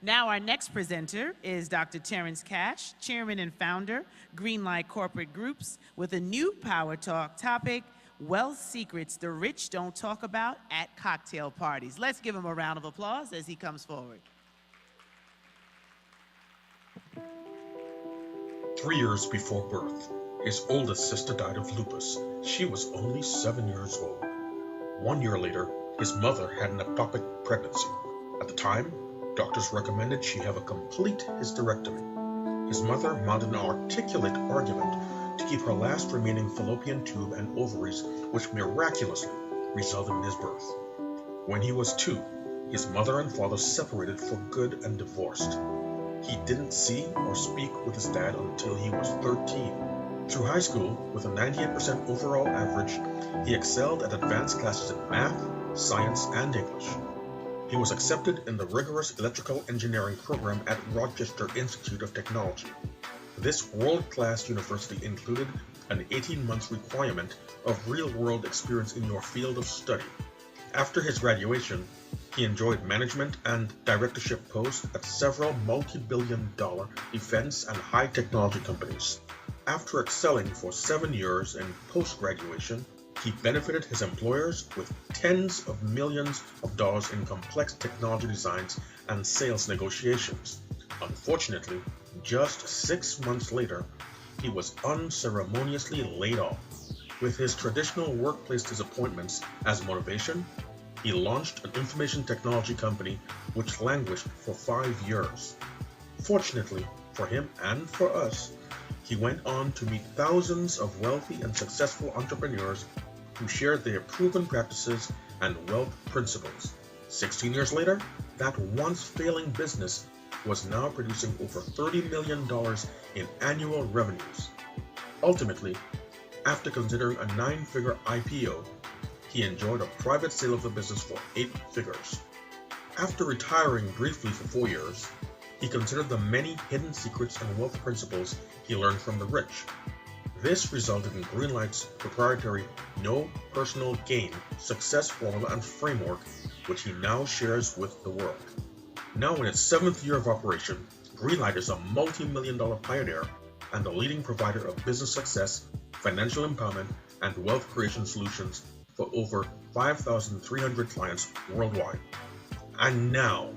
Now our next presenter is Dr. Terrence Cash, Chairman and Founder, Greenlight Corporate Groups, with a new Power Talk topic, Wealth Secrets the Rich Don't Talk About at Cocktail Parties. Let's give him a round of applause as he comes forward. 3 years before birth, his oldest sister died of lupus. She was only 7 years old. 1 year later, his mother had an ectopic pregnancy. At the time, doctors recommended she have a complete hysterectomy. His mother mounted an articulate argument to keep her last remaining fallopian tube and ovaries, which miraculously resulted in his birth. When he was 2, his mother and father separated for good and divorced. He didn't see or speak with his dad until he was 13. Through high school, with a 98% overall average, he excelled at advanced classes in math, science, and English. He was accepted in the rigorous electrical engineering program at Rochester Institute of Technology. This world-class university included an 18-month requirement of real-world experience in your field of study. After his graduation, he enjoyed management and directorship posts at several multi-billion-dollar defense and high-technology companies. After excelling for 7 years in post-graduation, he benefited his employers with tens of millions of dollars in complex technology designs and sales negotiations. Unfortunately, just 6 months later, he was unceremoniously laid off. With his traditional workplace disappointments as motivation, he launched an information technology company which languished for 5 years. Fortunately for him and for us, he went on to meet thousands of wealthy and successful entrepreneurs who shared their proven practices and wealth principles. 16 years later, that once failing business was now producing over $30 million in annual revenues. Ultimately, after considering a 9-figure IPO, he enjoyed a private sale of the business for 8 figures. After retiring briefly for 4 years, he considered the many hidden secrets and wealth principles he learned from the rich. This resulted in Greenlight's proprietary no personal gain success formula and framework, which he now shares with the world. Now in its 7th year of operation, Greenlight is a multi-million-dollar pioneer and a leading provider of business success, financial empowerment, and wealth creation solutions for over 5,300 clients worldwide. And now,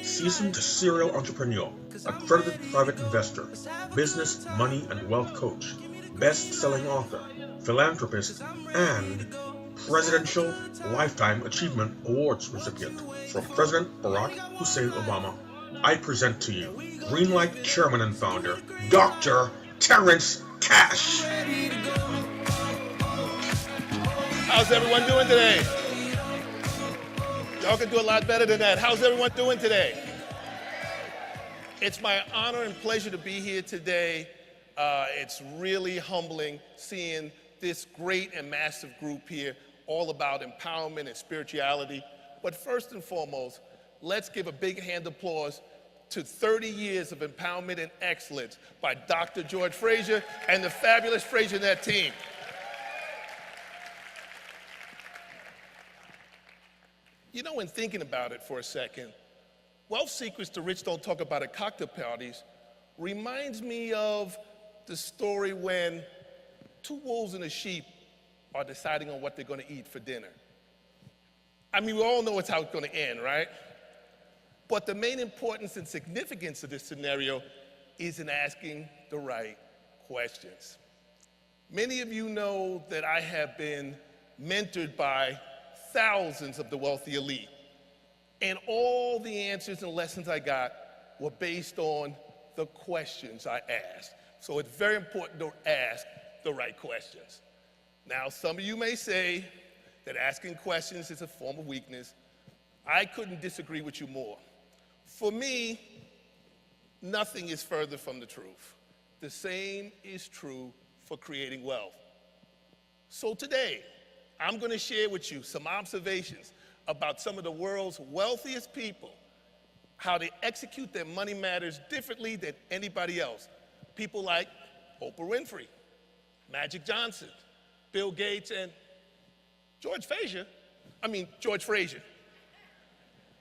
seasoned serial entrepreneur, accredited private investor, business, money, and wealth coach, best-selling author, philanthropist, and Presidential Lifetime Achievement Awards recipient from President Barack Hussein Obama, I present to you Greenlight Chairman and Founder, Dr. Terrence Cash. How's everyone doing today? Y'all can do a lot better than that. How's everyone doing today? It's my honor and pleasure to be here today. It's really humbling seeing this great and massive group here, all about empowerment and spirituality. But first and foremost, let's give a big hand of applause to 30 years of empowerment and excellence by Dr. George Frazier and the fabulous FrazierNet team. You know, when thinking about it for a second, Wealth Secrets the Rich Don't Talk About at Cocktail Parties reminds me of the story when 2 wolves and a sheep are deciding on what they're going to eat for dinner. I mean, we all know it's how it's going to end, right? But the main importance and significance of this scenario is in asking the right questions. Many of you know that I have been mentored by thousands of the wealthy elite, and all the answers and lessons I got were based on the questions I asked. So it's very important to ask the right questions. Now, some of you may say that asking questions is a form of weakness. I couldn't disagree with you more. For me, nothing is further from the truth. The same is true for creating wealth. So today, I'm going to share with you some observations about some of the world's wealthiest people, how they execute their money matters differently than anybody else. People like Oprah Winfrey, Magic Johnson, Bill Gates, and George Frazier.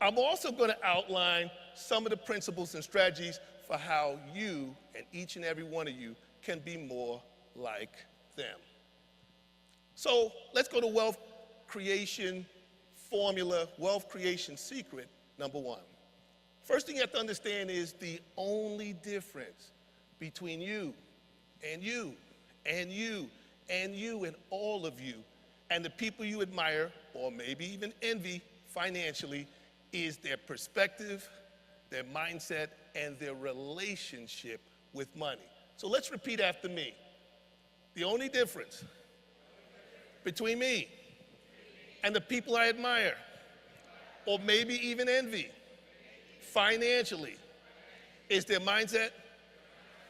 I'm also going to outline some of the principles and strategies for how you and each and every one of you can be more like them. So let's go to wealth creation formula, wealth creation secret number 1. First thing you have to understand is the only difference between you and you and you and you and all of you and the people you admire or maybe even envy financially is their perspective, their mindset, and their relationship with money. So let's repeat after me. The only difference between me and the people I admire or maybe even envy financially is their mindset,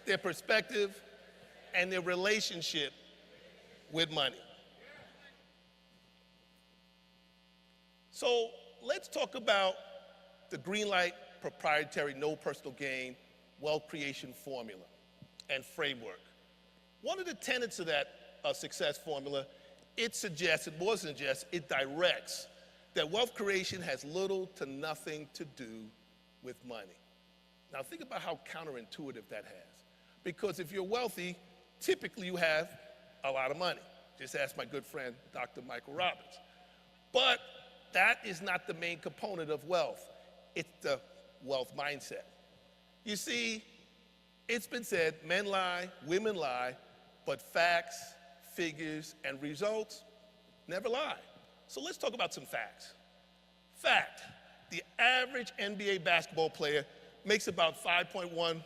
their perspective, and their relationship with money. So let's talk about the Greenlight proprietary no personal gain wealth creation formula and framework. One of the tenets of that success formula, it suggests, it more suggests, it directs that wealth creation has little to nothing to do with money. Now think about how counterintuitive that has. Because if you're wealthy, typically you have a lot of money. Just ask my good friend, Dr. Michael Robbins. But that is not the main component of wealth. It's the wealth mindset. You see, it's been said, men lie, women lie, but facts, figures, and results never lie. So let's talk about some facts. Fact, the average NBA basketball player makes about $5.15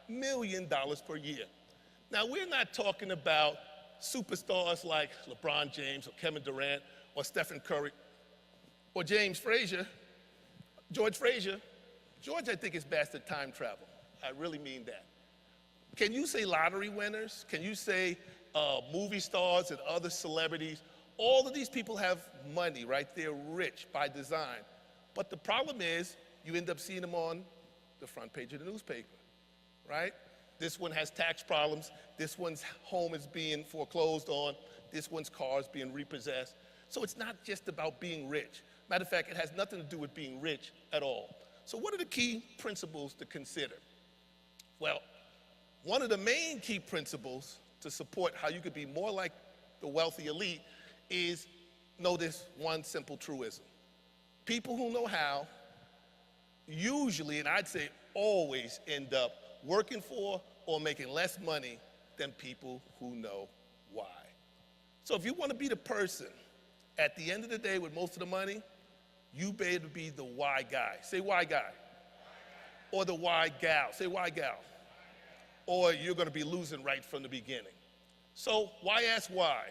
million per year. Now, we're not talking about superstars like LeBron James or Kevin Durant or Stephen Curry or George Frazier. George, I think, is best at time travel. I really mean that. Can you say lottery winners? Can you say movie stars and other celebrities? All of these people have money, right? They're rich by design. But the problem is you end up seeing them on the front page of the newspaper, right? This one has tax problems. This one's home is being foreclosed on. This one's car is being repossessed. So it's not just about being rich. Matter of fact, it has nothing to do with being rich at all. So what are the key principles to consider? Well, one of the main key principles to support how you could be more like the wealthy elite is know this one simple truism. People who know how usually, and I'd say always, end up working for or making less money than people who know why. So if you want to be the person at the end of the day with most of the money, you better be the why guy. Say why guy. Or the why gal. Say why gal. Or you're going to be losing right from the beginning. So why ask why?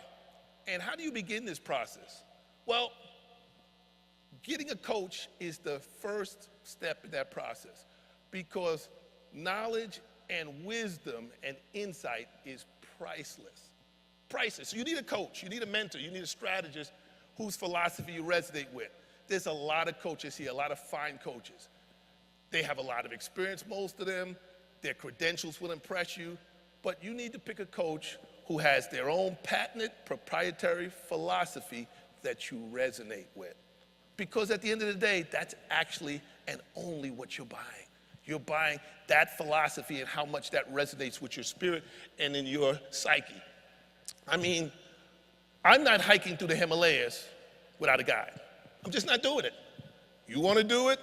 And how do you begin this process? Well, getting a coach is the first step in that process because knowledge and wisdom and insight is priceless. Priceless. So you need a coach, you need a mentor, you need a strategist whose philosophy you resonate with. There's a lot of coaches here, a lot of fine coaches. They have a lot of experience, most of them. Their credentials will impress you, but you need to pick a coach who has their own patented proprietary philosophy that you resonate with. Because at the end of the day, that's actually and only what you're buying. You're buying that philosophy and how much that resonates with your spirit and in your psyche. I mean, I'm not hiking through the Himalayas without a guide. I'm just not doing it. You want to do it?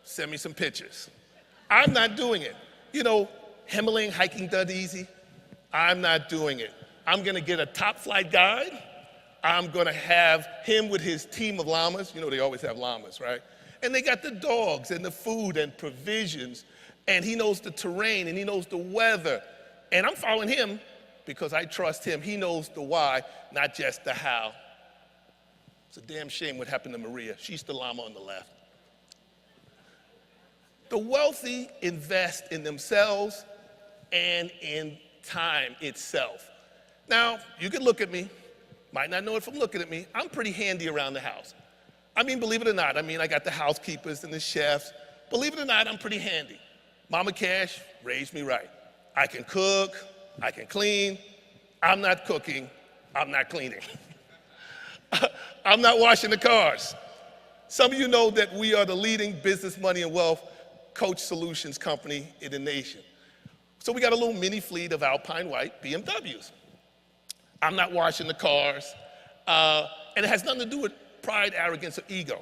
Send me some pictures. I'm not doing it. You know, Himalayan hiking done easy. I'm not doing it. I'm going to get a top flight guide. I'm going to have him with his team of llamas. You know, they always have llamas, right? And they got the dogs and the food and provisions. And he knows the terrain and he knows the weather. And I'm following him because I trust him. He knows the why, not just the how. It's a damn shame what happened to Maria. She's the llama on the left. The wealthy invest in themselves and in time itself. Now, you can look at me, might not know it from looking at me. I'm pretty handy around the house. I mean, believe it or not, I got the housekeepers and the chefs. Believe it or not, I'm pretty handy. Mama Cash raised me right. I can cook, I can clean. I'm not cooking, I'm not cleaning. I'm not washing the cars. Some of you know that we are the leading business, money, and wealth coach solutions company in the nation. So we got a little mini fleet of Alpine White BMWs. I'm not washing the cars, and it has nothing to do with pride, arrogance, or ego.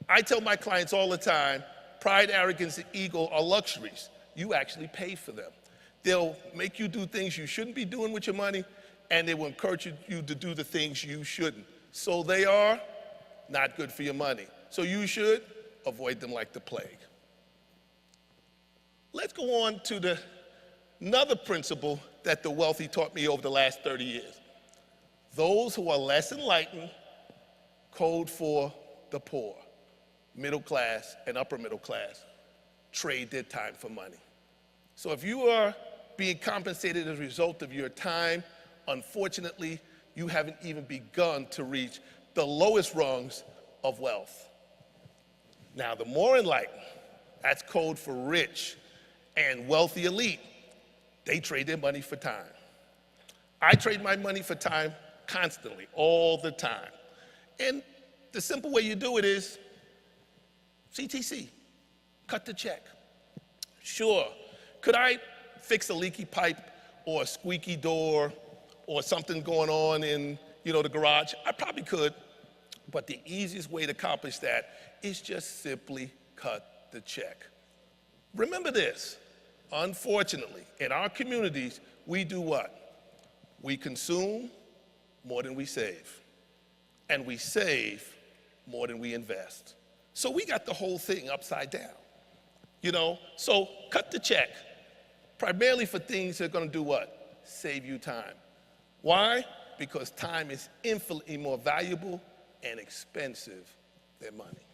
I tell my clients all the time, pride, arrogance, and ego are luxuries. You actually pay for them. They'll make you do things you shouldn't be doing with your money, and they will encourage you to do the things you shouldn't. So they are not good for your money. So you should avoid them like the plague. Let's go on to another principle that the wealthy taught me over the last 30 years. Those who are less enlightened code for the poor, middle class, and upper middle class, trade their time for money. So if you are being compensated as a result of your time, unfortunately, you haven't even begun to reach the lowest rungs of wealth. Now, the more enlightened, that's code for rich and wealthy elite. They trade their money for time. I trade my money for time constantly, all the time. And the simple way you do it is CTC, cut the check. Sure, could I fix a leaky pipe or a squeaky door or something going on in, the garage? I probably could, but the easiest way to accomplish that is just simply cut the check. Remember this, unfortunately, in our communities, we do what? We consume more than we save, and we save more than we invest. So we got the whole thing upside down, So cut the check, primarily for things that are gonna do what? Save you time. Why? Because time is infinitely more valuable and expensive than money.